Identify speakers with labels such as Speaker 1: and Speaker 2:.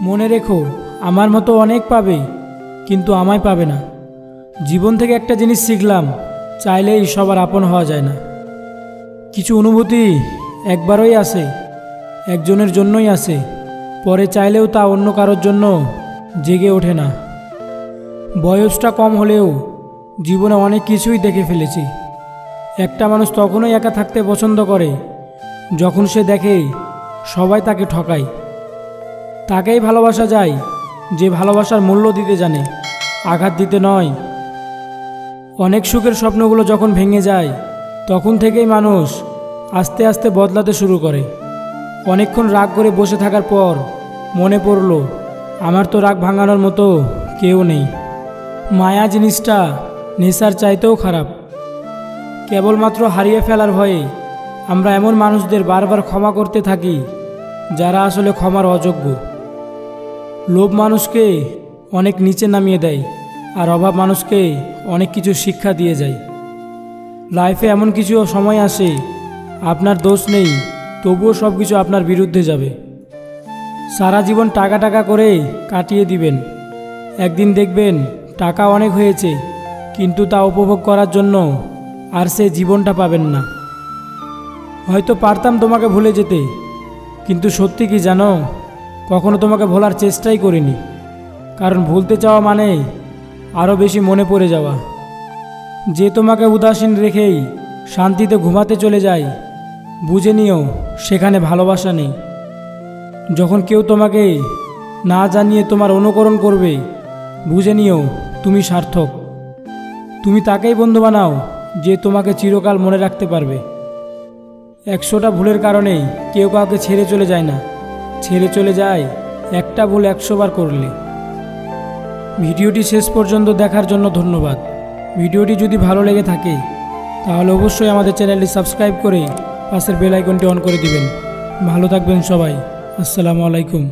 Speaker 1: মনে রেখো, আমার মতো অনেক পাবে, কিন্তু আমায় পাবে না। জীবন থেকে একটা জিনিস শিখলাম, চাইলেই সবার আপন হওয়া যায় না। কিছু অনুভূতি একবারই আসে, একজনের জন্যই আসে, পরে চাইলেও তা অন্য কারোর জন্য জেগে ওঠে না। বয়সটা কম হলেও জীবনে অনেক কিছুই দেখে ফেলেছি। একটা মানুষ তখনই একা থাকতে পছন্দ করে যখন সে দেখে সবাই তাকে ঠকায়। তাকেই ভালোবাসা যায় যে ভালোবাসার মূল্য দিতে জানে, আঘাত দিতে নয়। অনেক সুখের স্বপ্নগুলো যখন ভেঙে যায়, তখন থেকেই মানুষ আস্তে আস্তে বদলাতে শুরু করে। অনেকক্ষণ রাগ করে বসে থাকার পর মনে পড়ল, আমার তো রাগ ভাঙানোর মতো কেউ নেই। মায়া জিনিসটা নেশার চাইতেও খারাপ। কেবলমাত্র হারিয়ে ফেলার ভয়ে আমরা এমন মানুষদের বারবার ক্ষমা করতে থাকি যারা আসলে ক্ষমার অযোগ্য। লোভ মানুষকে অনেক নিচে নামিয়ে দেয়, আর অভাব মানুষকে অনেক কিছু শিক্ষা দিয়ে যায়। লাইফে এমন কিছু সময় আসে, আপনার দোষ নেই, তবুও সব কিছু আপনার বিরুদ্ধে যাবে। সারা জীবন টাকা টাকা করে কাটিয়ে দিবেন, একদিন দেখবেন টাকা অনেক হয়েছে, কিন্তু তা উপভোগ করার জন্য আর সে জীবনটা পাবেন না। হয়তো পারতাম তোমাকে ভুলে যেতে, কিন্তু সত্যি কি জানো, কখনো তোমাকে ভোলার চেষ্টাই করিনি। কারণ ভুলতে চাওয়া মানে আরও বেশি মনে পড়ে যাওয়া। যে তোমাকে উদাসীন রেখেই শান্তিতে ঘুমাতে চলে যায়, বুঝে নিও সেখানে ভালোবাসা নেই। যখন কেউ তোমাকে না জানিয়ে তোমার অনুকরণ করবে, বুঝে নিও তুমি সার্থক। তুমি তাকেই বন্ধু বানাও যে তোমাকে চিরকাল মনে রাখতে পারবে। 100টা ভুলের কারণেই কেউ কাউকে ছেড়ে চলে যায় না, ছেড়ে চলে যায় একটা ভুল 100 বার করলে। ভিডিওটি শেষ পর্যন্ত দেখার জন্য ধন্যবাদ। ভিডিওটি যদি ভালো লেগে থাকে তাহলে অবশ্যই আমাদের চ্যানেলটি সাবস্ক্রাইব করে পাশের বেল আইকনটি অন করে দিবেন। ভালো থাকবেন সবাই। আসসালামু আলাইকুম।